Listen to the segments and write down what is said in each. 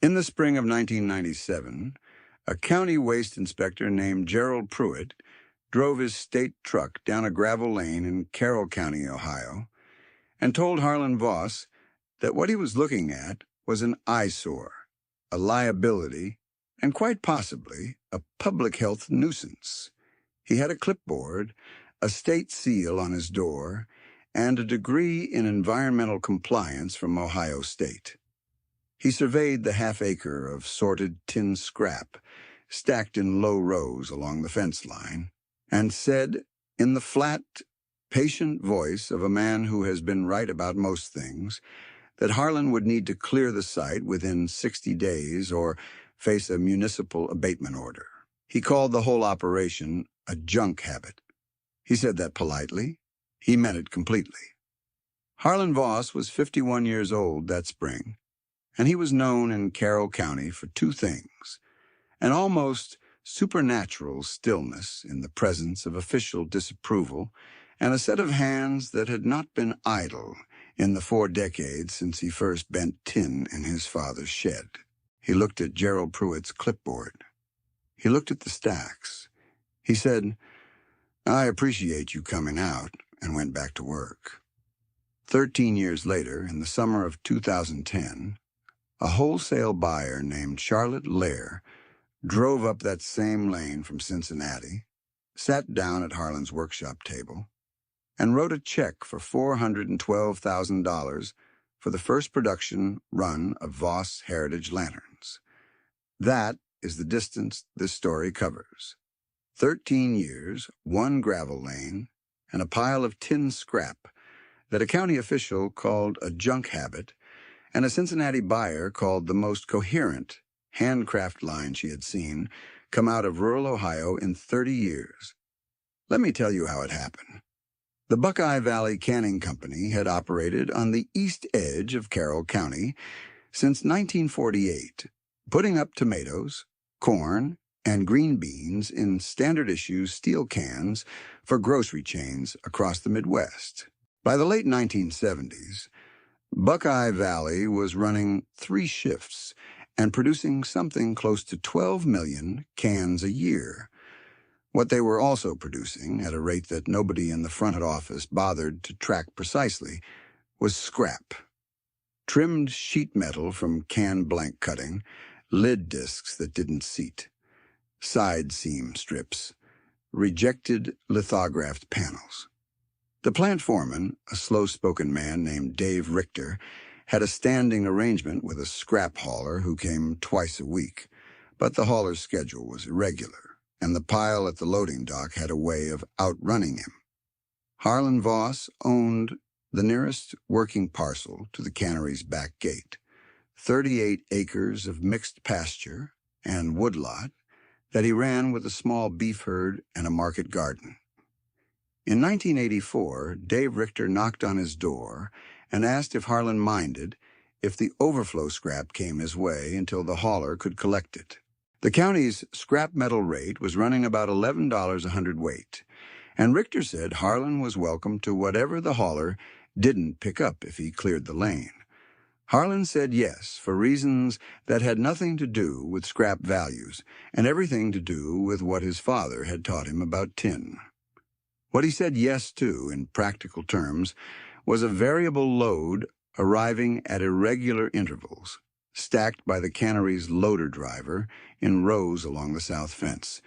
In the spring of 1997, a county waste inspector named Gerald Pruitt drove his state truck down a gravel lane in Carroll County, Ohio, and told Harlan Voss that what he was looking at was an eyesore, a liability, and quite possibly a public health nuisance. He had a clipboard, a state seal on his door, and a degree in environmental compliance from Ohio State. He surveyed the half-acre of sorted tin scrap stacked in low rows along the fence line, and said, in the flat, patient voice of a man who has been right about most things, that Harlan would need to clear the site within 60 days or face a municipal abatement order. He called the whole operation a junk habit. He said that politely. He meant it completely. Harlan Voss was 51 years old that spring, and he was known in Carroll County for two things: an almost supernatural stillness in the presence of official disapproval, and a set of hands that had not been idle in the 4 decades since he first bent tin in his father's shed. He looked at Gerald Pruitt's clipboard. He looked at the stacks. He said, "I appreciate you coming out," and went back to work. 13 years later, in the summer of 2010, a wholesale buyer named Charlotte Lair drove up that same lane from Cincinnati, sat down at Harlan's workshop table, and wrote a check for $412,000 for the first production run of Voss Heritage Lanterns. That is the distance this story covers. 13 years, 1 gravel lane, and a pile of tin scrap that a county official called a junk habit, and a Cincinnati buyer called the most coherent handcraft line she had seen come out of rural Ohio in 30 years. Let me tell you how it happened. The Buckeye Valley Canning Company had operated on the east edge of Carroll County since 1948, putting up tomatoes, corn, and green beans in standard issue steel cans for grocery chains across the Midwest. By the late 1970s, Buckeye Valley was running 3 shifts and producing something close to 12 million cans a year. What they were also producing, at a rate that nobody in the front office bothered to track precisely, was scrap. Trimmed sheet metal from can blank cutting, lid discs that didn't seat, side seam strips, rejected lithographed panels. The plant foreman, a slow-spoken man named Dave Richter, had a standing arrangement with a scrap hauler who came twice a week, but the hauler's schedule was irregular, and the pile at the loading dock had a way of outrunning him. Harlan Voss owned the nearest working parcel to the cannery's back gate, 38 acres of mixed pasture and woodlot that he ran with a small beef herd and a market garden. In 1984, Dave Richter knocked on his door and asked if Harlan minded if the overflow scrap came his way until the hauler could collect it. The county's scrap metal rate was running about $11 a hundredweight, and Richter said Harlan was welcome to whatever the hauler didn't pick up if he cleared the lane. Harlan said yes for reasons that had nothing to do with scrap values and everything to do with what his father had taught him about tin. What he said yes to, in practical terms, was a variable load arriving at irregular intervals, stacked by the cannery's loader driver in rows along the south fence,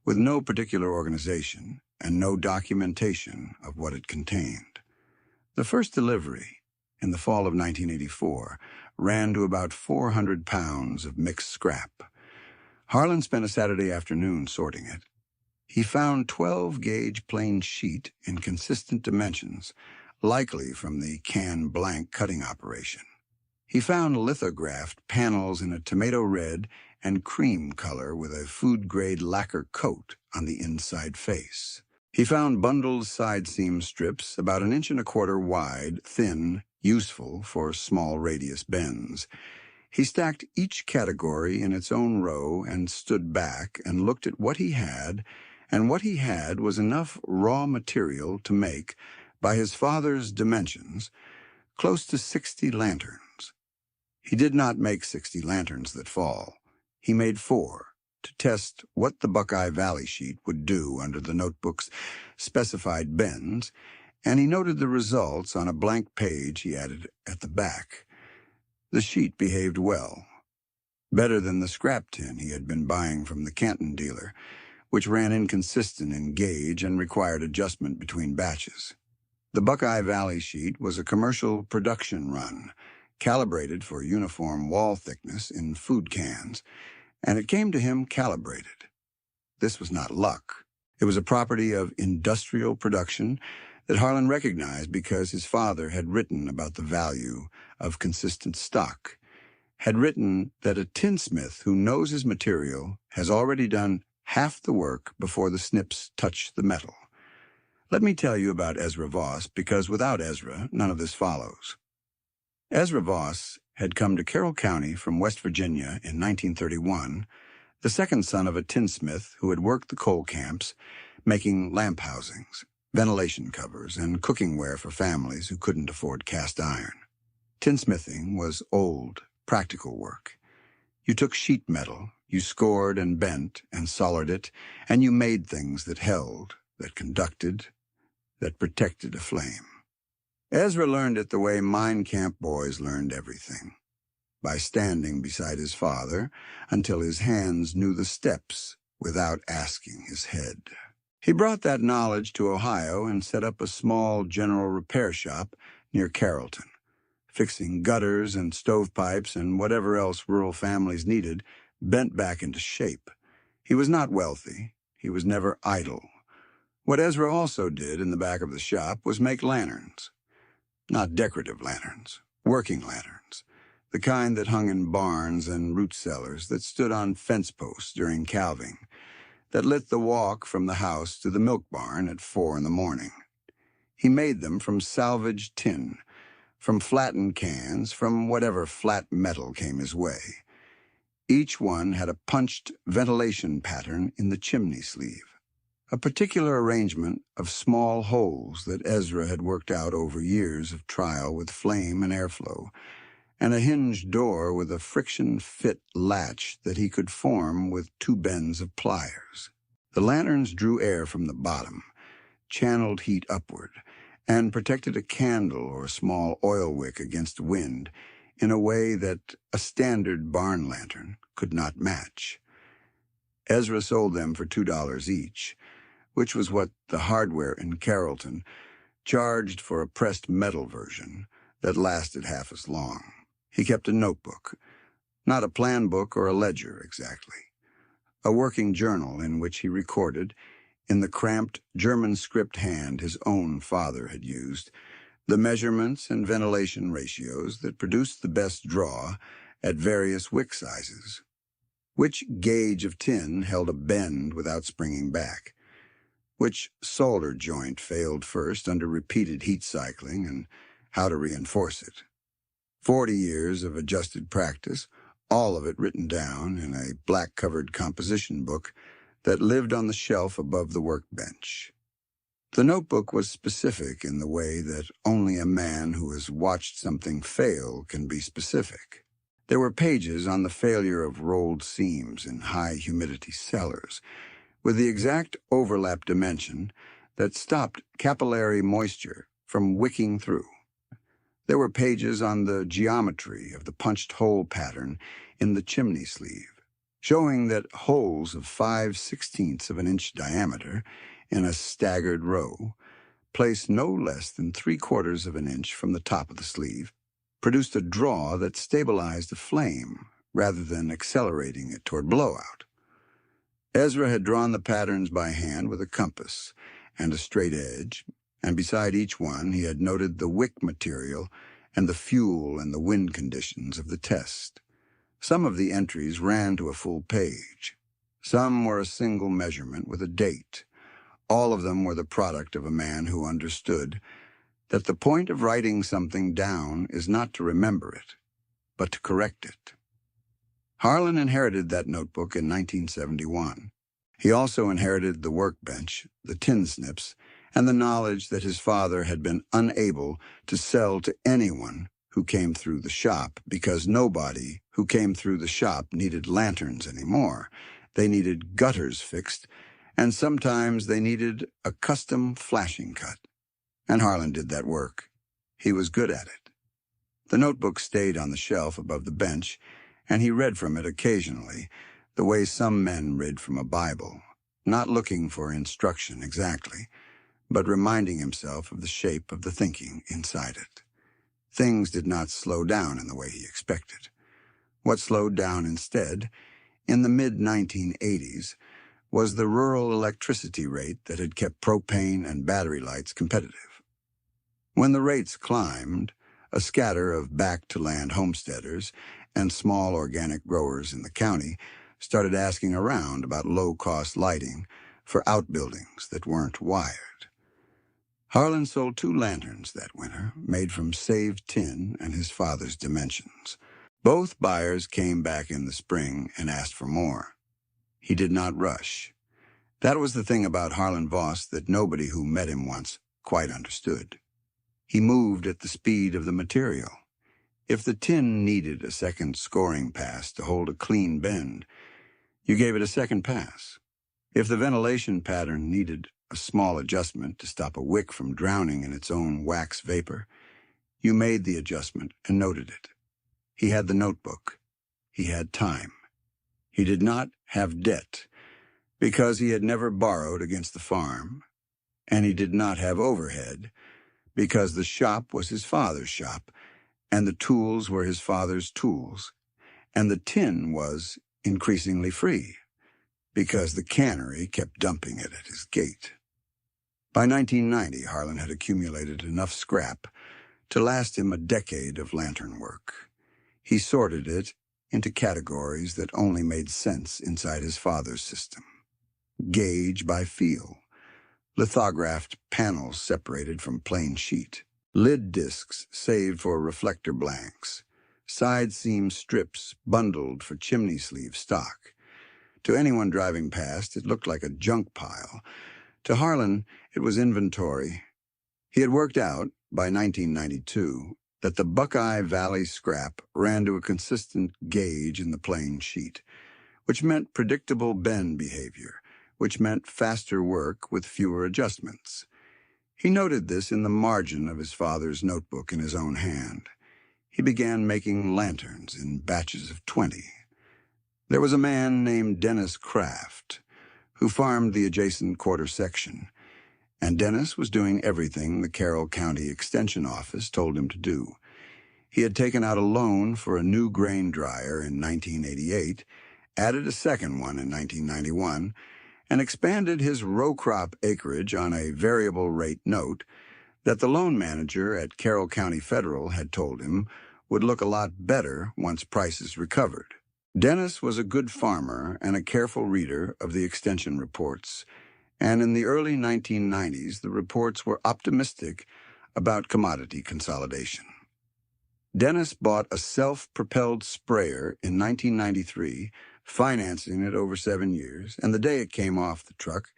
with no particular organization and no documentation of what it contained. The first delivery, in the fall of 1984, ran to about 400 pounds of mixed scrap. Harlan spent a Saturday afternoon sorting it. He found 12-gauge plain sheet in consistent dimensions, likely from the can blank cutting operation. He found lithographed panels in a tomato red and cream color with a food-grade lacquer coat on the inside face. He found bundled side seam strips about 1.25 inches wide, thin, useful for small radius bends. He stacked each category in its own row and stood back and looked at what he had, and what he had was enough raw material to make, by his father's dimensions, close to 60 lanterns. He did not make 60 lanterns that fall. He made 4 to test what the Buckeye Valley sheet would do under the notebook's specified bends, and he noted the results on a blank page he added at the back. The sheet behaved well, better than the scrap tin he had been buying from the Canton dealer, which ran inconsistent in gauge and required adjustment between batches. The Buckeye Valley sheet was a commercial production run, calibrated for uniform wall thickness in food cans, and it came to him calibrated. This was not luck. It was a property of industrial production that Harlan recognized because his father had written about the value of consistent stock, had written that a tinsmith who knows his material has already done half the work before the snips touch the metal. Let me tell you about Ezra Voss, because without Ezra, none of this follows. Ezra Voss had come to Carroll County from West Virginia in 1931, the second son of a tinsmith who had worked the coal camps, making lamp housings, ventilation covers, and cookingware for families who couldn't afford cast iron. Tinsmithing was old, practical work. You took sheet metal, you scored and bent and soldered it, and you made things that held, that conducted, that protected a flame. Ezra learned it the way mine camp boys learned everything, by standing beside his father until his hands knew the steps without asking his head. He brought that knowledge to Ohio and set up a small general repair shop near Carrollton, fixing gutters and stovepipes and whatever else rural families needed bent back into shape. He was not wealthy. He was never idle. What Ezra also did in the back of the shop was make lanterns. Not decorative lanterns, working lanterns, the kind that hung in barns and root cellars, that stood on fence posts during calving, that lit the walk from the house to the milk barn at 4 in the morning. He made them from salvaged tin, from flattened cans, from whatever flat metal came his way. Each one had a punched ventilation pattern in the chimney sleeve, a particular arrangement of small holes that Ezra had worked out over years of trial with flame and airflow, and a hinged door with a friction-fit latch that he could form with 2 bends of pliers. The lanterns drew air from the bottom, channeled heat upward, and protected a candle or a small oil wick against wind in a way that a standard barn lantern could not match. Ezra sold them for $2 each, which was what the hardware in Carrollton charged for a pressed metal version that lasted half as long. He kept a notebook, not a plan book or a ledger exactly, a working journal in which he recorded, in the cramped German script hand his own father had used, the measurements and ventilation ratios that produced the best draw at various wick sizes, which gauge of tin held a bend without springing back, which solder joint failed first under repeated heat cycling, and how to reinforce it. 40 years of adjusted practice, all of it written down in a black-covered composition book that lived on the shelf above the workbench. The notebook was specific in the way that only a man who has watched something fail can be specific. There were pages on the failure of rolled seams in high-humidity cellars, with the exact overlap dimension that stopped capillary moisture from wicking through. There were pages on the geometry of the punched hole pattern in the chimney sleeve, showing that holes of 5/16 of an inch diameter in a staggered row, placed no less than 3/4 of an inch from the top of the sleeve, produced a draw that stabilized the flame rather than accelerating it toward blowout. Ezra had drawn the patterns by hand with a compass and a straight edge, and beside each one he had noted the wick material and the fuel and the wind conditions of the test. Some of the entries ran to a full page. Some were a single measurement with a date. All of them were the product of a man who understood that the point of writing something down is not to remember it, but to correct it. Harlan inherited that notebook in 1971. He also inherited the workbench, the tin snips, and the knowledge that his father had been unable to sell to anyone who came through the shop because nobody who came through the shop needed lanterns anymore. They needed gutters fixed, and sometimes they needed a custom flashing cut. And Harlan did that work. He was good at it. The notebook stayed on the shelf above the bench, and he read from it occasionally, the way some men read from a Bible, not looking for instruction exactly, but reminding himself of the shape of the thinking inside it. Things did not slow down in the way he expected. What slowed down instead, in the mid-1980s, was the rural electricity rate that had kept propane and battery lights competitive. When the rates climbed, a scatter of back-to-land homesteaders and small organic growers in the county started asking around about low-cost lighting for outbuildings that weren't wired. Harlan sold 2 lanterns that winter, made from saved tin and his father's dimensions. Both buyers came back in the spring and asked for more. He did not rush. That was the thing about Harlan Voss that nobody who met him once quite understood. He moved at the speed of the material. If the tin needed a second scoring pass to hold a clean bend, you gave it a second pass. If the ventilation pattern needed a small adjustment to stop a wick from drowning in its own wax vapor, you made the adjustment and noted it. He had the notebook. He had time. He did not have debt because he had never borrowed against the farm, and he did not have overhead because the shop was his father's shop, and the tools were his father's tools, and the tin was increasingly free because the cannery kept dumping it at his gate. By 1990, Harlan had accumulated enough scrap to last him a decade of lantern work. He sorted it into categories that only made sense inside his father's system. Gauge by feel, lithographed panels separated from plain sheet, lid discs saved for reflector blanks, side seam strips bundled for chimney sleeve stock. To anyone driving past, it looked like a junk pile. To Harlan, it was inventory. He had worked out, by 1992, that the Buckeye Valley scrap ran to a consistent gauge in the plain sheet, which meant predictable bend behavior, which meant faster work with fewer adjustments. He noted this in the margin of his father's notebook in his own hand. He began making lanterns in batches of 20. There was a man named Dennis Kraft, who farmed the adjacent quarter section, and Dennis was doing everything the Carroll County Extension Office told him to do. He had taken out a loan for a new grain dryer in 1988, added a second one in 1991, and expanded his row crop acreage on a variable rate note that the loan manager at Carroll County Federal had told him would look a lot better once prices recovered. Dennis was a good farmer and a careful reader of the extension reports, and in the early 1990s, the reports were optimistic about commodity consolidation. Dennis bought a self-propelled sprayer in 1993, financing it over 7 years, and the day it came off the truck,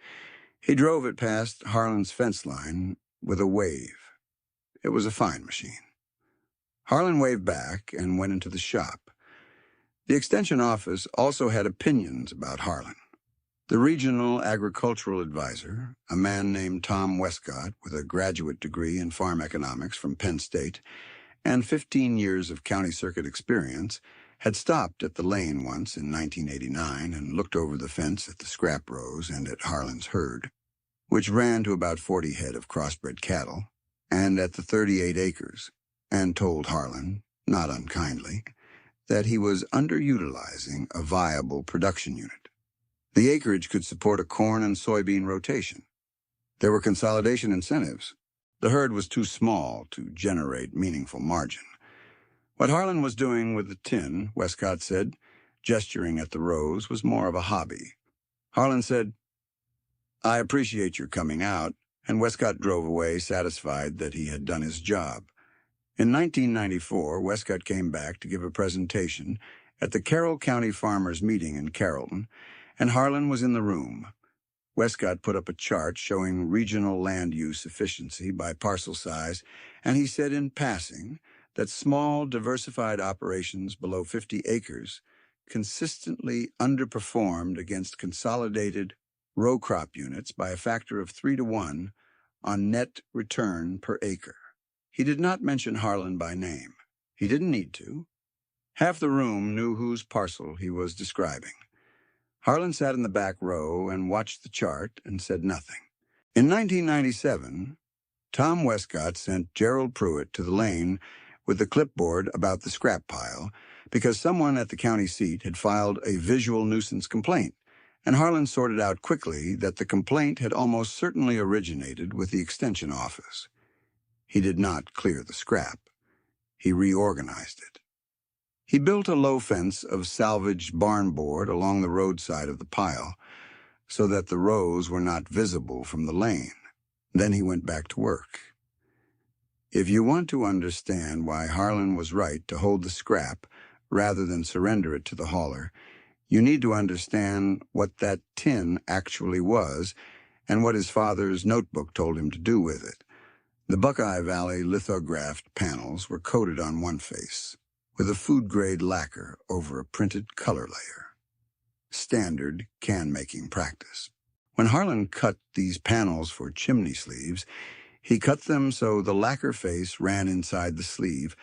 he drove it past Harlan's fence line with a wave. It was a fine machine. Harlan waved back and went into the shop. The extension office also had opinions about Harlan. The regional agricultural advisor, a man named Tom Westcott with a graduate degree in farm economics from Penn State and 15 years of county circuit experience, had stopped at the lane once in 1989 and looked over the fence at the scrap rows and at Harlan's herd, which ran to about 40 head of crossbred cattle, and at the 38 acres, and told Harlan, not unkindly, that he was underutilizing a viable production unit. The acreage could support a corn and soybean rotation. There were consolidation incentives. The herd was too small to generate meaningful margin. What Harlan was doing with the tin, Westcott said, gesturing at the rows, was more of a hobby. Harlan said, "I appreciate your coming out," and Westcott drove away, satisfied that he had done his job. In 1994, Westcott came back to give a presentation at the Carroll County Farmers Meeting in Carrollton, and Harlan was in the room. Westcott put up a chart showing regional land use efficiency by parcel size, and he said in passing that small, diversified operations below 50 acres consistently underperformed against consolidated row crop units by a factor of 3 to 1 on net return per acre. He did not mention Harlan by name. He didn't need to. Half the room knew whose parcel he was describing. Harlan sat in the back row and watched the chart and said nothing. In 1997, Tom Westcott sent Gerald Pruitt to the lane with the clipboard about the scrap pile because someone at the county seat had filed a visual nuisance complaint, and Harlan sorted out quickly that the complaint had almost certainly originated with the extension office. He did not clear the scrap. He reorganized it. He built a low fence of salvaged barn board along the roadside of the pile so that the rows were not visible from the lane. Then he went back to work. If you want to understand why Harlan was right to hold the scrap rather than surrender it to the hauler, you need to understand what that tin actually was and what his father's notebook told him to do with it. The Buckeye Valley lithographed panels were coated on one face, with a food-grade lacquer over a printed color layer. Standard can-making practice. When Harlan cut these panels for chimney sleeves, he cut them so the lacquer face ran inside the sleeve,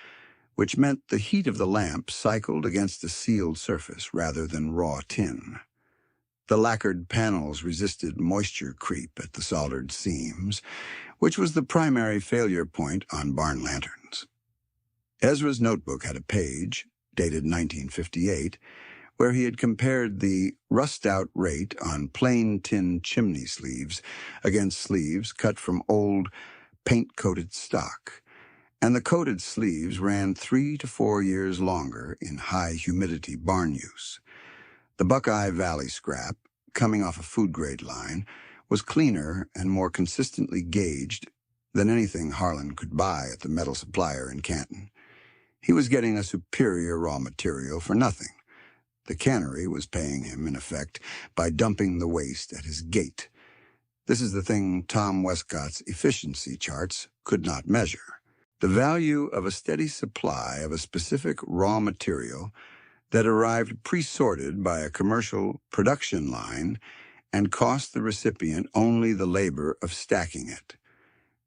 which meant the heat of the lamp cycled against a sealed surface rather than raw tin. The lacquered panels resisted moisture creep at the soldered seams, which was the primary failure point on barn lanterns. Ezra's notebook had a page, dated 1958, where he had compared the rust-out rate on plain tin chimney sleeves against sleeves cut from old paint-coated stock, and the coated sleeves ran 3 to 4 years longer in high-humidity barn use. The Buckeye Valley scrap, coming off a food-grade line, was cleaner and more consistently gauged than anything Harlan could buy at the metal supplier in Canton. He was getting a superior raw material for nothing. The Cannery was paying him, in effect, by dumping the waste at his gate. This is the thing Tom Westcott's efficiency charts could not measure. The value of a steady supply of a specific raw material that arrived pre-sorted by a commercial production line and cost the recipient only the labor of stacking it.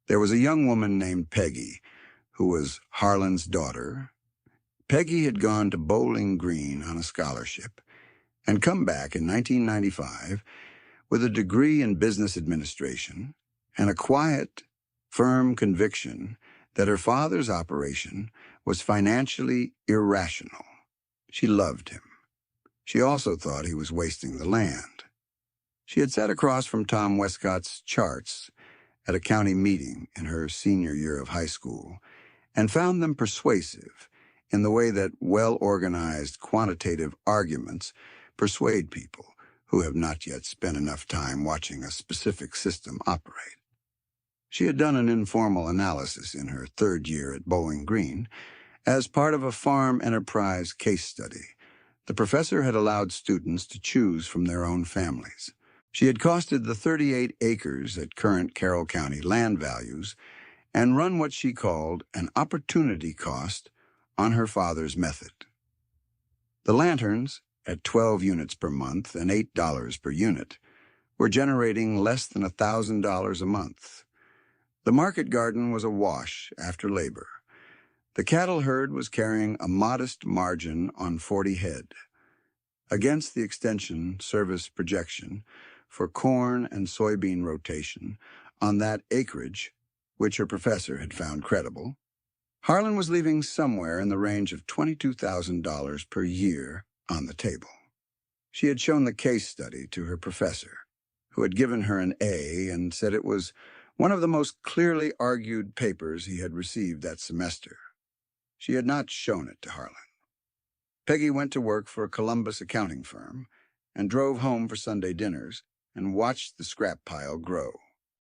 There was a young woman named Peggy, who was Harlan's daughter. Peggy had gone to Bowling Green on a scholarship and come back in 1995 with a degree in business administration and a quiet, firm conviction that her father's operation was financially irrational. She loved him. She also thought he was wasting the land. She had sat across from Tom Westcott's charts at a county meeting in her senior year of high school and found them persuasive in the way that well-organized quantitative arguments persuade people who have not yet spent enough time watching a specific system operate. She had done an informal analysis in her third year at Bowling Green as part of a farm enterprise case study. The professor had allowed students to choose from their own families. She had costed the 38 acres at current Carroll County land values and run what she called an opportunity cost on her father's method. The lanterns, at 12 units per month and $8 per unit, were generating less than $1,000 a month. The market garden was awash after labor. The cattle herd was carrying a modest margin on 40 head. Against the extension service projection for corn and soybean rotation on that acreage, which her professor had found credible, Harlan was leaving somewhere in the range of $22,000 per year on the table. She had shown the case study to her professor, who had given her an A and said it was one of the most clearly argued papers he had received that semester. She had not shown it to Harlan. Peggy went to work for a Columbus accounting firm and drove home for Sunday dinners and watched the scrap pile grow.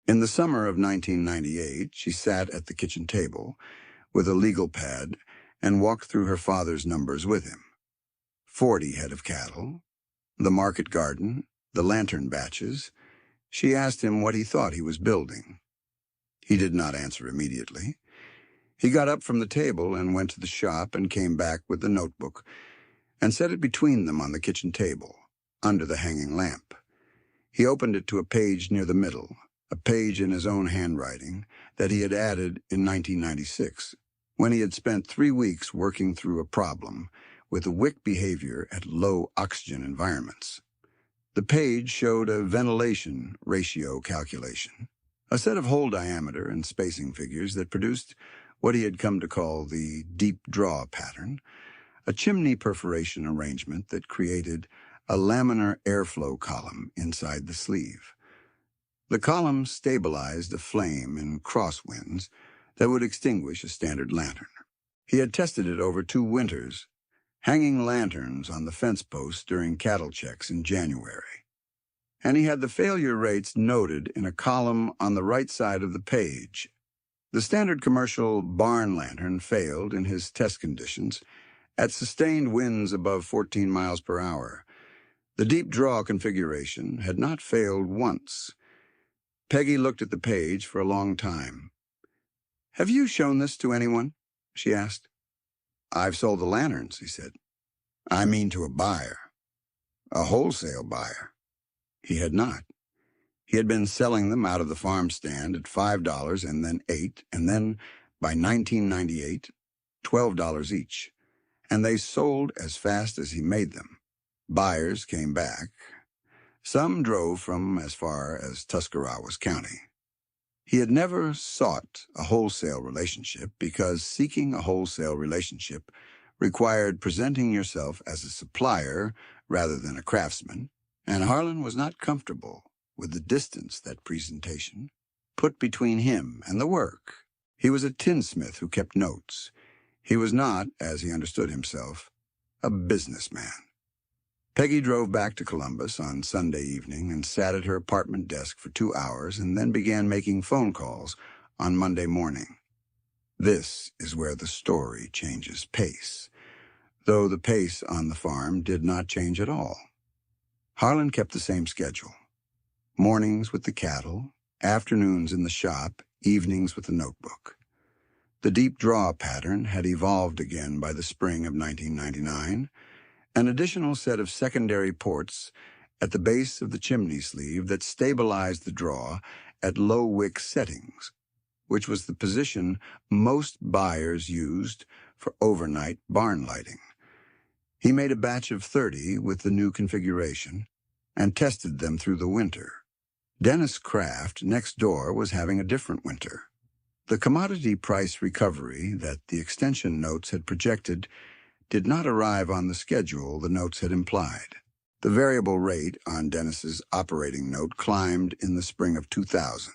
In the summer of 1998, she sat at the kitchen table with a legal pad and walked through her father's numbers with him. 40 head of cattle, the market garden, the lantern batches. She asked him what he thought he was building. He did not answer immediately. He got up from the table and went to the shop and came back with the notebook and set it between them on the kitchen table, under the hanging lamp. He opened it to a page near the middle, a page in his own handwriting that he had added in 1996, when he had spent 3 weeks working through a problem with the wick behavior at low oxygen environments. The page showed a ventilation ratio calculation, a set of hole diameter and spacing figures that produced what he had come to call the deep draw pattern, a chimney perforation arrangement that created a laminar airflow column inside the sleeve. The column stabilized a flame in crosswinds that would extinguish a standard lantern. He had tested it over 2 winters, hanging lanterns on the fence posts during cattle checks in January. And he had the failure rates noted in a column on the right side of the page. The standard commercial barn lantern failed in his test conditions at sustained winds above 14 miles per hour. The deep draw configuration had not failed once. Peggy looked at the page for a long time. "Have you shown this to anyone?" she asked. "I've sold the lanterns," he said. "I mean to a buyer. A wholesale buyer." He had not. He had been selling them out of the farm stand at $5 and then $8, and then, by 1998, $12 each. And they sold as fast as he made them. Buyers came back. Some drove from as far as Tuscarawas County. He had never sought a wholesale relationship because seeking a wholesale relationship required presenting yourself as a supplier rather than a craftsman, and Harlan was not comfortable with the distance that presentation put between him and the work. He was a tinsmith who kept notes. He was not, as he understood himself, a businessman. Peggy drove back to Columbus on Sunday evening and sat at her apartment desk for 2 hours and then began making phone calls on Monday morning. This is where the story changes pace, though the pace on the farm did not change at all. Harlan kept the same schedule. Mornings with the cattle, afternoons in the shop, evenings with the notebook. The deep draw pattern had evolved again by the spring of 1999, an additional set of secondary ports at the base of the chimney sleeve that stabilized the draw at low wick settings, which was the position most buyers used for overnight barn lighting. He made a batch of 30 with the new configuration and tested them through the winter. Dennis Kraft, next door, was having a different winter. The commodity price recovery that the extension notes had projected did not arrive on the schedule the notes had implied. The variable rate on Dennis's operating note climbed in the spring of 2000,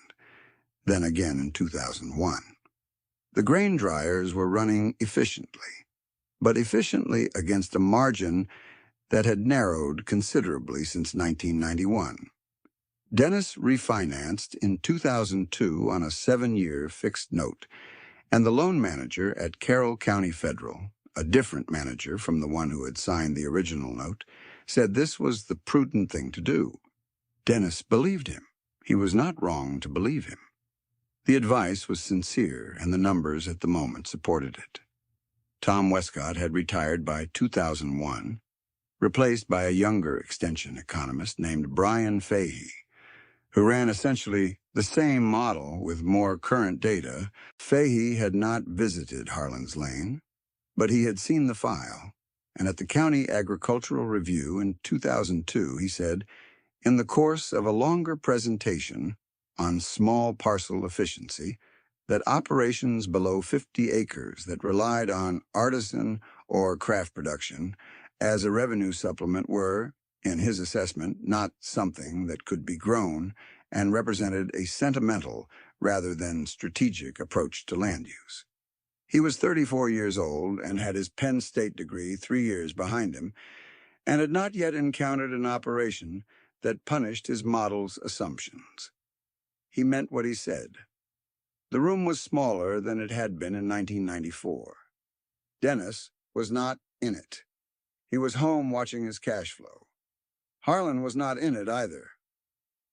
then again in 2001. The grain dryers were running efficiently, but efficiently against a margin that had narrowed considerably since 1991. Dennis refinanced in 2002 on a 7-year fixed note, and the loan manager at Carroll County Federal, a different manager from the one who had signed the original note, said this was the prudent thing to do. Dennis believed him. He was not wrong to believe him. The advice was sincere, and the numbers at the moment supported it. Tom Westcott had retired by 2001, replaced by a younger extension economist named Brian Fahey, who ran essentially the same model with more current data. Fahey had not visited Harlan's Lane, but he had seen the file, and at the County Agricultural Review in 2002 he said, in the course of a longer presentation on small parcel efficiency, that operations below 50 acres that relied on artisan or craft production as a revenue supplement were, in his assessment, not something that could be grown, and represented a sentimental rather than strategic approach to land use. He was 34 years old and had his Penn State degree 3 years behind him, and had not yet encountered an operation that punished his model's assumptions. He meant what he said. The room was smaller than it had been in 1994. Dennis was not in it. He was home watching his cash flow. Harlan was not in it either.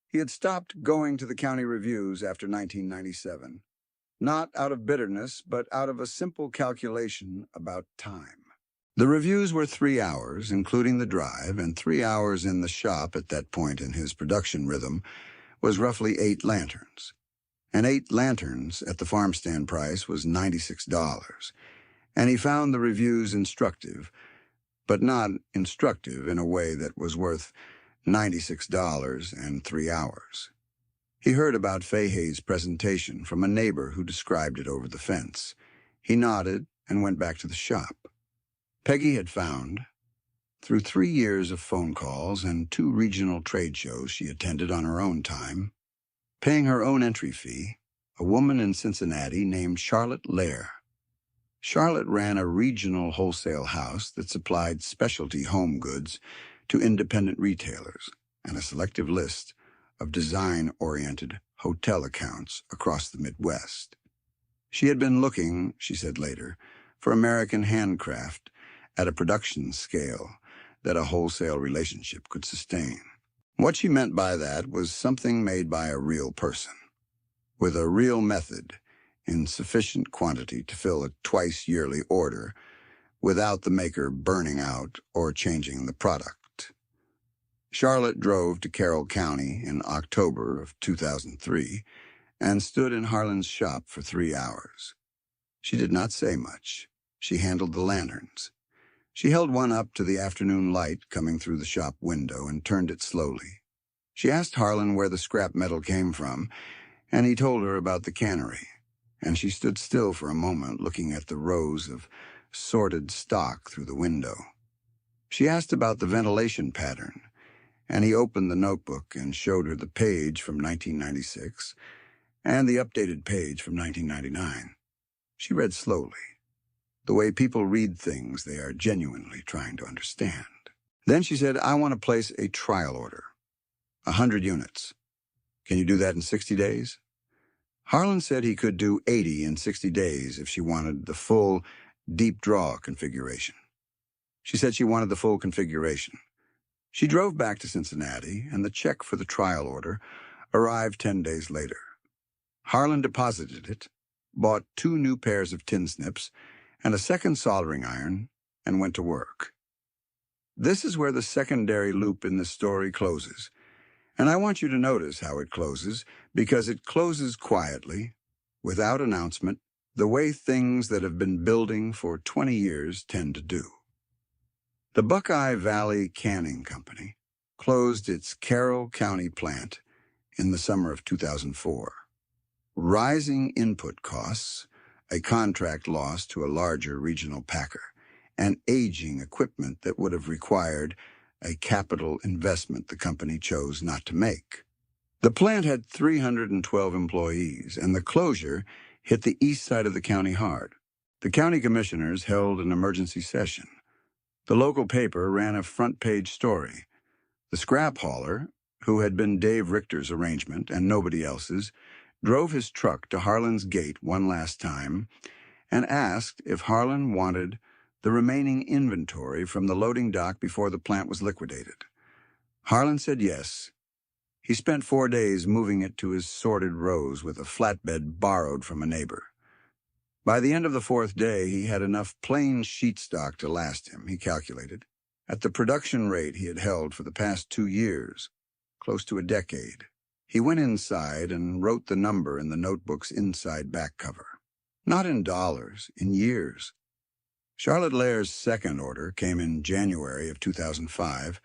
He had stopped going to the county reviews after 1997. not out of bitterness, but out of a simple calculation about time. The reviews were 3 hours, including the drive, and 3 hours in the shop at that point in his production rhythm was roughly 8 lanterns. And 8 lanterns at the farm stand price was $96. And he found the reviews instructive, but not instructive in a way that was worth $96 and 3 hours. He heard about Fahey's presentation from a neighbor who described it over the fence. He nodded and went back to the shop. Peggy had found, through 3 years of phone calls and 2 regional trade shows she attended on her own time, paying her own entry fee, a woman in Cincinnati named Charlotte Lair. Charlotte ran a regional wholesale house that supplied specialty home goods to independent retailers and a selective list of design-oriented hotel accounts across the Midwest. She had been looking, she said later, for American handcraft at a production scale that a wholesale relationship could sustain. What she meant by that was something made by a real person, with a real method, in sufficient quantity to fill a twice-yearly order without the maker burning out or changing the product. Charlotte drove to Carroll County in October of 2003 and stood in Harlan's shop for 3 hours. She did not say much. She handled the lanterns. She held one up to the afternoon light coming through the shop window and turned it slowly. She asked Harlan where the scrap metal came from, and he told her about the cannery, and she stood still for a moment looking at the rows of sorted stock through the window. She asked about the ventilation pattern, and he opened the notebook and showed her the page from 1996 and the updated page from 1999. She read slowly, the way people read things they are genuinely trying to understand. Then she said, "I want to place a trial order, 100 units. Can you do that in 60 days? Harlan said he could do 80 in 60 days if she wanted the full deep draw configuration. She said she wanted the full configuration. She drove back to Cincinnati, and the check for the trial order arrived 10 days later. Harlan deposited it, bought 2 new pairs of tin snips and a second soldering iron, and went to work. This is where the secondary loop in the story closes, and I want you to notice how it closes, because it closes quietly, without announcement, the way things that have been building for 20 years tend to do. The Buckeye Valley Canning Company closed its Carroll County plant in the summer of 2004. Rising input costs, a contract loss to a larger regional packer, and aging equipment that would have required a capital investment the company chose not to make. The plant had 312 employees, and the closure hit the east side of the county hard. The county commissioners held an emergency session. The local paper ran a front-page story. The scrap hauler, who had been Dave Richter's arrangement and nobody else's, drove his truck to Harlan's gate one last time and asked if Harlan wanted the remaining inventory from the loading dock before the plant was liquidated. Harlan said yes. He spent 4 days moving it to his sorted rows with a flatbed borrowed from a neighbor. By the end of the 4th day, he had enough plain sheet stock to last him, he calculated, at the production rate he had held for the past 2 years, close to a decade. He went inside and wrote the number in the notebook's inside back cover. Not in dollars, in years. Charlotte Lair's second order came in January of 2005,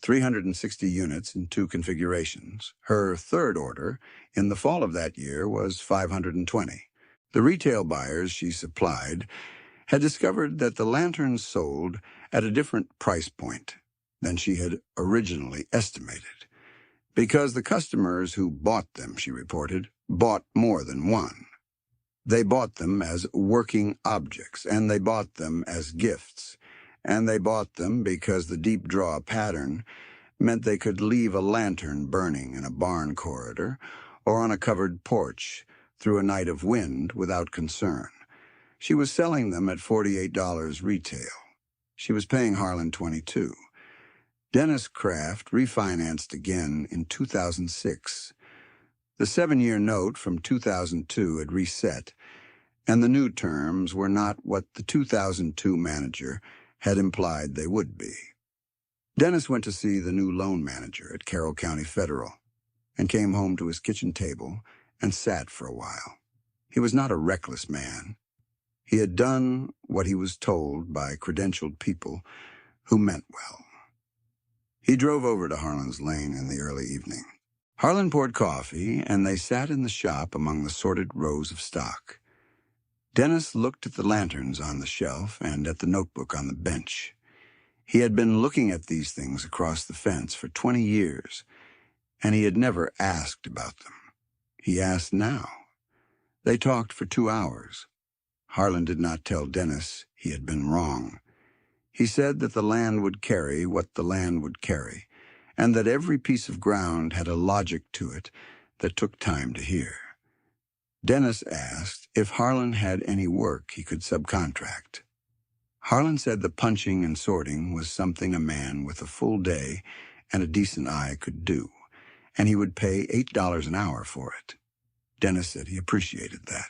360 units in 2 configurations. Her third order, in the fall of that year, was 520. The retail buyers she supplied had discovered that the lanterns sold at a different price point than she had originally estimated, because the customers who bought them, she reported, bought more than one. They bought them as working objects, and they bought them as gifts, and they bought them because the deep draw pattern meant they could leave a lantern burning in a barn corridor or on a covered porch through a night of wind without concern. She was selling them at $48 retail. She was paying Harlan $22. Dennis Kraft refinanced again in 2006. The 7-year note from 2002 had reset, and the new terms were not what the 2002 manager had implied they would be. Dennis went to see the new loan manager at Carroll County Federal and came home to his kitchen table and sat for a while. He was not a reckless man. He had done what he was told by credentialed people who meant well. He drove over to Harlan's Lane in the early evening. Harlan poured coffee, and they sat in the shop among the sorted rows of stock. Dennis looked at the lanterns on the shelf and at the notebook on the bench. He had been looking at these things across the fence for 20 years, and he had never asked about them. He asked now. They talked for 2 hours. Harlan did not tell Dennis he had been wrong. He said that the land would carry what the land would carry, and that every piece of ground had a logic to it that took time to hear. Dennis asked if Harlan had any work he could subcontract. Harlan said the punching and sorting was something a man with a full day and a decent eye could do, and he would pay $8 an hour for it. Dennis said he appreciated that.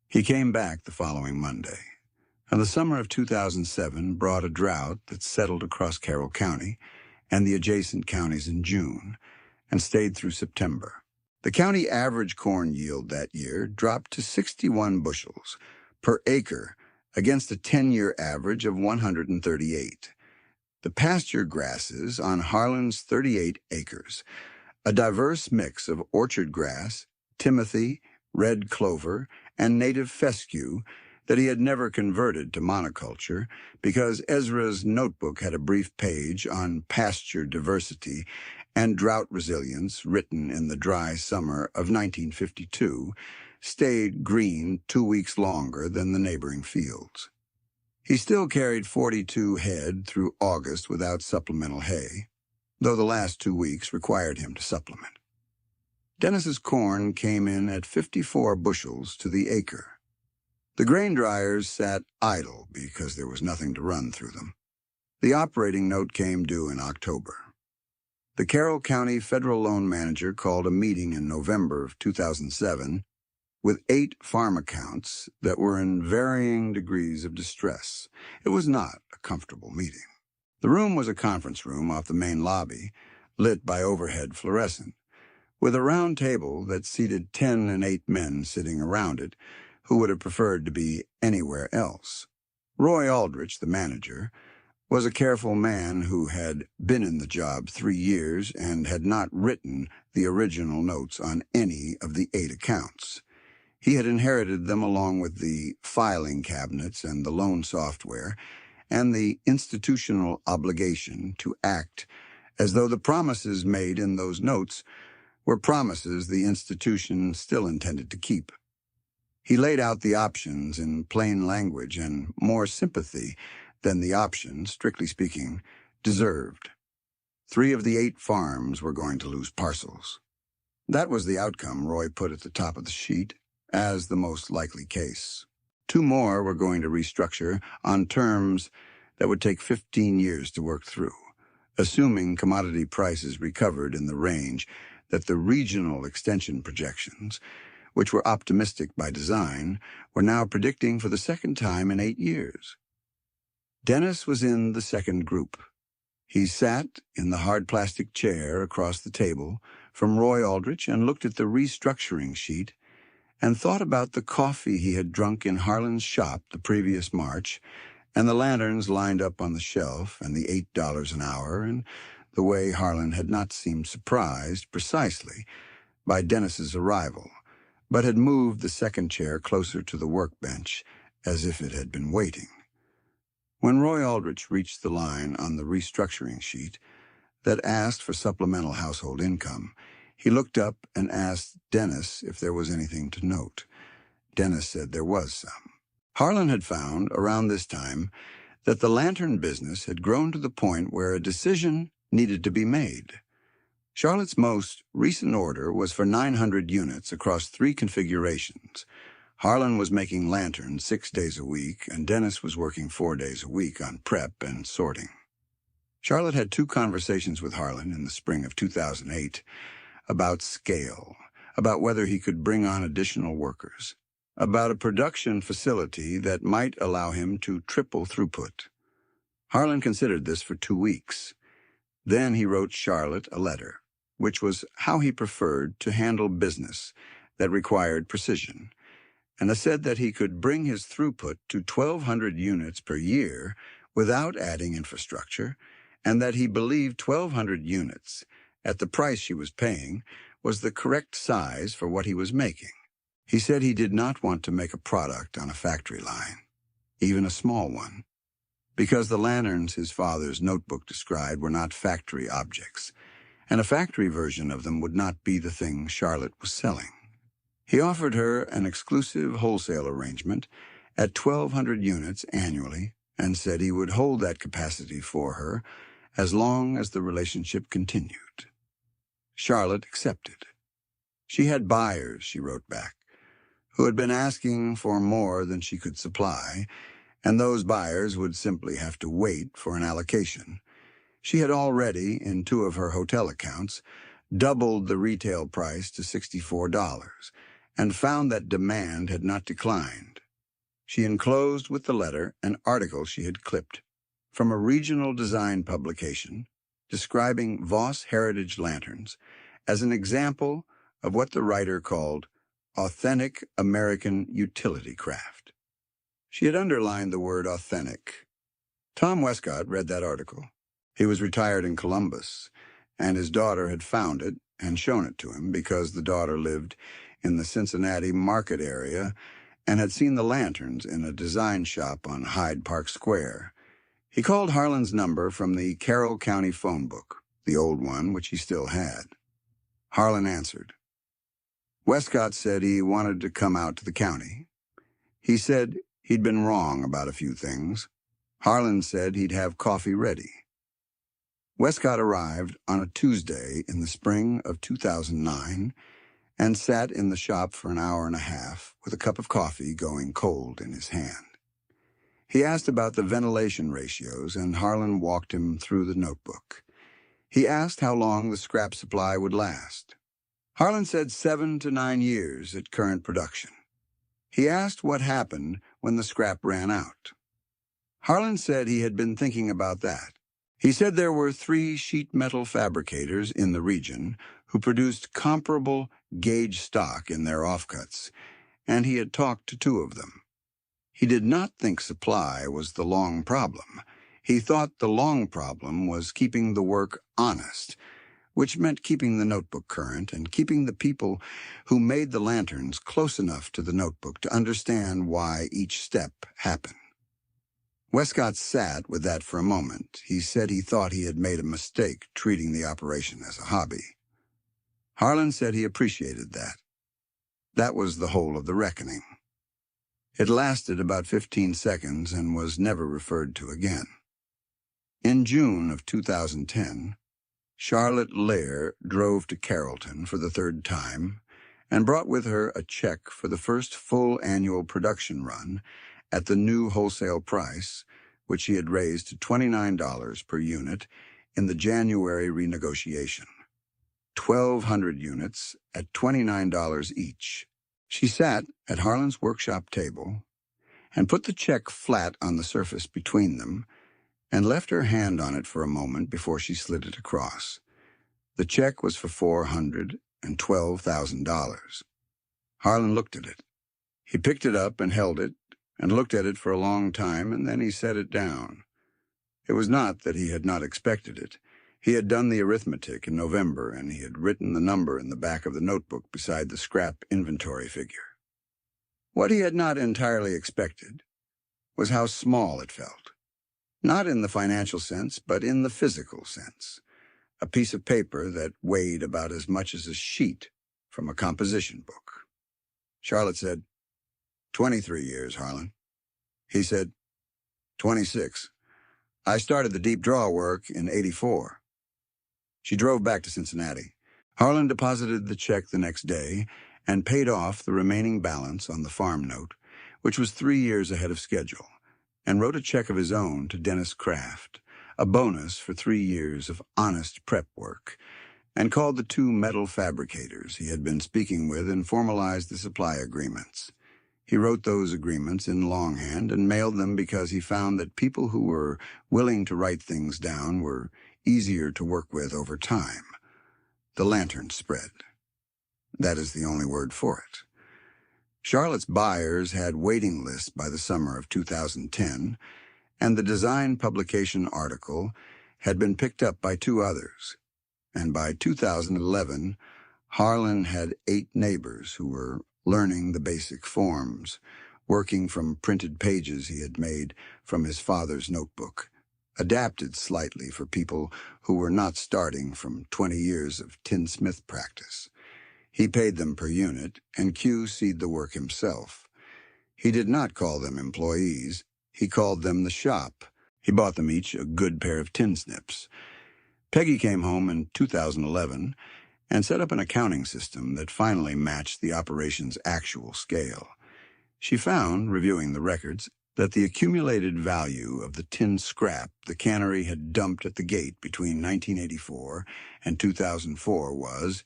He came back the following Monday, and the summer of 2007 brought a drought that settled across Carroll County and the adjacent counties in June and stayed through September. The county average corn yield that year dropped to 61 bushels per acre against a 10-year average of 138. The pasture grasses on Harlan's 38 acres, a diverse mix of orchard grass, timothy, red clover, and native fescue that he had never converted to monoculture because Ezra's notebook had a brief page on pasture diversity and drought resilience written in the dry summer of 1952, stayed green 2 weeks longer than the neighboring fields. He still carried 42 head through August without supplemental hay, though the last 2 weeks required him to supplement. Dennis's corn came in at 54 bushels to the acre. The grain dryers sat idle because there was nothing to run through them. The operating note came due in October. The Carroll County Federal Loan Manager called a meeting in November of 2007 with 8 farm accounts that were in varying degrees of distress. It was not a comfortable meeting. The room was a conference room off the main lobby, lit by overhead fluorescent, with a round table that seated 10 and 8 men sitting around it who would have preferred to be anywhere else. Roy Aldrich, the manager, was a careful man who had been in the job 3 years and had not written the original notes on any of the 8 accounts. He had inherited them along with the filing cabinets and the loan software and the institutional obligation to act as though the promises made in those notes were promises the institution still intended to keep. He laid out the options in plain language and more sympathy than the options, strictly speaking, deserved. 3 of the 8 farms were going to lose parcels. That was the outcome Roy put at the top of the sheet as the most likely case. 2 more were going to restructure on terms that would take 15 years to work through, assuming commodity prices recovered in the range that the regional extension projections, which were optimistic by design, were now predicting for the second time in 8 years. Dennis was in the second group. He sat in the hard plastic chair across the table from Roy Aldrich and looked at the restructuring sheet and thought about the coffee he had drunk in Harlan's shop the previous March and the lanterns lined up on the shelf and the $8 an hour and the way Harlan had not seemed surprised precisely by Dennis's arrival, but had moved the second chair closer to the workbench as if it had been waiting. When Roy Aldrich reached the line on the restructuring sheet that asked for supplemental household income, he looked up and asked Dennis if there was anything to note. Dennis said there was some. Harlan had found, around this time, that the lantern business had grown to the point where a decision needed to be made. Charlotte's most recent order was for 900 units across 3 configurations. Harlan was making lanterns 6 days a week, and Dennis was working 4 days a week on prep and sorting. Charlotte had 2 conversations with Harlan in the spring of 2008 about scale, about whether he could bring on additional workers, about a production facility that might allow him to triple throughput. Harlan considered this for 2 weeks. Then he wrote Charlotte a letter, which was how he preferred to handle business that required precision, and said that he could bring his throughput to 1,200 units per year without adding infrastructure, and that he believed 1,200 units, at the price she was paying, was the correct size for what he was making. He said he did not want to make a product on a factory line, even a small one, because the lanterns his father's notebook described were not factory objects, and a factory version of them would not be the thing Charlotte was selling. He offered her an exclusive wholesale arrangement at 1,200 units annually and said he would hold that capacity for her as long as the relationship continued. Charlotte accepted. She had buyers, she wrote back, who had been asking for more than she could supply, and those buyers would simply have to wait for an allocation. She had already, in 2 of her hotel accounts, doubled the retail price to $64, and found that demand had not declined. She enclosed with the letter an article she had clipped from a regional design publication describing Voss Heritage Lanterns as an example of what the writer called authentic American utility craft. She had underlined the word authentic. Tom Westcott read that article. He was retired in Columbus, and his daughter had found it and shown it to him because the daughter lived in the Cincinnati market area and had seen the lanterns in a design shop on Hyde Park Square. He called Harlan's number from the Carroll County phone book, the old one which he still had. Harlan answered. Westcott said he wanted to come out to the county. He said he'd been wrong about a few things. Harlan said he'd have coffee ready. Westcott arrived on a Tuesday in the spring of 2009 and sat in the shop for an hour and a half with a cup of coffee going cold in his hand. He asked about the ventilation ratios, and Harlan walked him through the notebook. He asked how long the scrap supply would last. Harlan said 7 to 9 years at current production. He asked what happened when the scrap ran out. Harlan said he had been thinking about that. He said there were 3 sheet metal fabricators in the region who produced comparable gauge stock in their offcuts, and he had talked to 2 of them. He did not think supply was the long problem. He thought the long problem was keeping the work honest, which meant keeping the notebook current and keeping the people who made the lanterns close enough to the notebook to understand why each step happened. Westcott sat with that for a moment. He said he thought he had made a mistake treating the operation as a hobby. Harlan said he appreciated that. That was the whole of the reckoning. It lasted about 15 seconds and was never referred to again. In June of 2010, Charlotte Lair drove to Carrollton for the 3rd time and brought with her a check for the first full annual production run at the new wholesale price, which she had raised to $29 per unit in the January renegotiation. 1,200 units at $29 each. She sat at Harlan's workshop table and put the check flat on the surface between them and left her hand on it for a moment before she slid it across. The check was for $412,000. Harlan looked at it. He picked it up and held it and looked at it for a long time, and then he set it down. It was not that he had not expected it. He had done the arithmetic in November, and he had written the number in the back of the notebook beside the scrap inventory figure. What he had not entirely expected was how small it felt. Not in the financial sense, but in the physical sense. A piece of paper that weighed about as much as a sheet from a composition book. Charlotte said, 23 years, Harlan. He said, 26. I started the deep draw work in '84. She drove back to Cincinnati. Harlan deposited the check the next day and paid off the remaining balance on the farm note, which was 3 years ahead of schedule, and wrote a check of his own to Dennis Kraft, a bonus for 3 years of honest prep work, and called the two metal fabricators he had been speaking with and formalized the supply agreements. He wrote those agreements in longhand and mailed them because he found that people who were willing to write things down were easier to work with over time. The lantern spread. That is the only word for it. Charlotte's buyers had waiting lists by the summer of 2010, and the design publication article had been picked up by two others. And by 2011, Harlan had 8 neighbors who were learning the basic forms, working from printed pages he had made from his father's notebook, adapted slightly for people who were not starting from 20 years of tinsmith practice. He paid them per unit and QC'd the work himself. He did not call them employees. He called them the shop. He bought them each a good pair of tin snips. Peggy came home in 2011 and set up an accounting system that finally matched the operation's actual scale. She found, reviewing the records, that the accumulated value of the tin scrap the cannery had dumped at the gate between 1984 and 2004 was,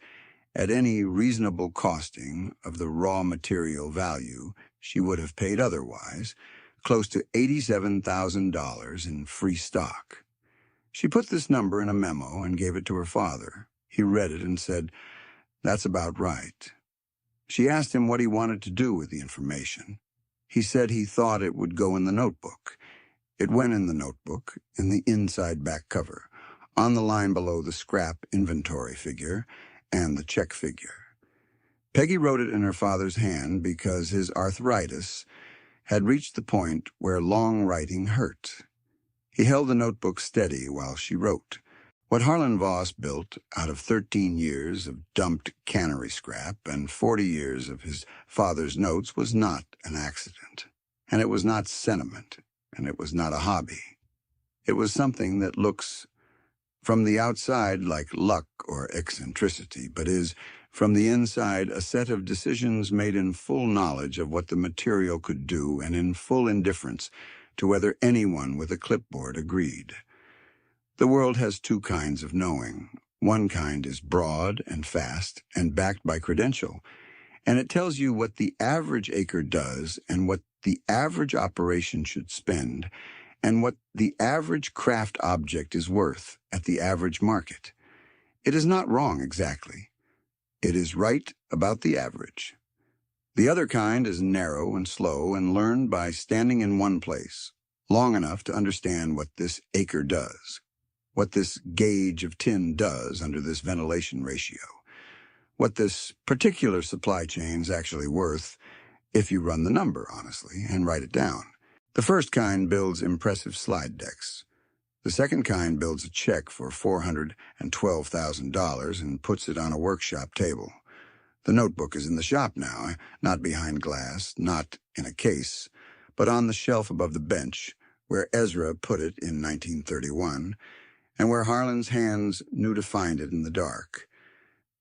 at any reasonable costing of the raw material value she would have paid otherwise, close to $87,000 in free stock. She put this number in a memo and gave it to her father. He read it and said, "That's about right." She asked him what he wanted to do with the information. He said he thought it would go in the notebook. It went in the notebook, in the inside back cover, on the line below the scrap inventory figure and the check figure. Peggy wrote it in her father's hand because his arthritis had reached the point where long writing hurt. He held the notebook steady while she wrote. What Harlan Voss built out of 13 years of dumped cannery scrap and 40 years of his father's notes was not an accident, and it was not sentiment, and it was not a hobby. It was something that looks from the outside like luck or eccentricity, but is, from the inside, a set of decisions made in full knowledge of what the material could do and in full indifference to whether anyone with a clipboard agreed. The world has two kinds of knowing. One kind is broad and fast and backed by credential, and it tells you what the average acre does and what the average operation should spend and what the average craft object is worth at the average market. It is not wrong exactly. It is right about the average. The other kind is narrow and slow and learned by standing in one place, long enough to understand what this acre does, what this gauge of tin does under this ventilation ratio, what this particular supply chain's actually worth if you run the number, honestly, and write it down. The first kind builds impressive slide decks. The second kind builds a check for $412,000 and puts it on a workshop table. The notebook is in the shop now, not behind glass, not in a case, but on the shelf above the bench, where Ezra put it in 1931, and where Harlan's hands knew to find it in the dark.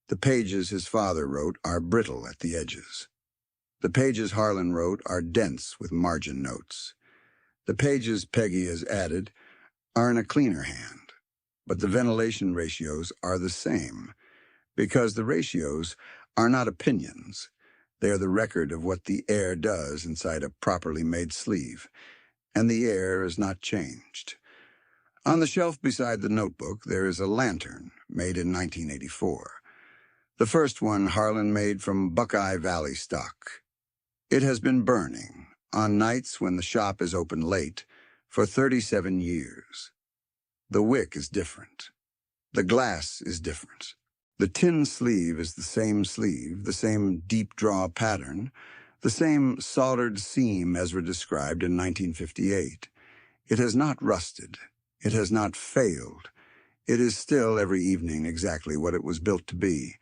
The pages his father wrote are brittle at the edges. The pages Harlan wrote are dense with margin notes. The pages Peggy has added are in a cleaner hand, but the ventilation ratios are the same, because the ratios are not opinions. They are the record of what the air does inside a properly made sleeve, and the air is not changed. On the shelf beside the notebook, there is a lantern made in 1984. The first one Harlan made from Buckeye Valley stock. It has been burning, on nights when the shop is open late, for 37 years. The wick is different. The glass is different. The tin sleeve is the same deep draw pattern, the same soldered seam Ezra described in 1958. It has not rusted. It has not failed. It is still every evening exactly what it was built to be.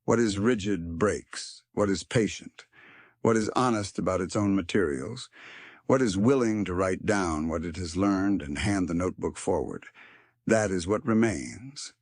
What is rigid breaks. What is patient. What is honest about its own materials. What is willing to write down what it has learned and hand the notebook forward. That is what remains.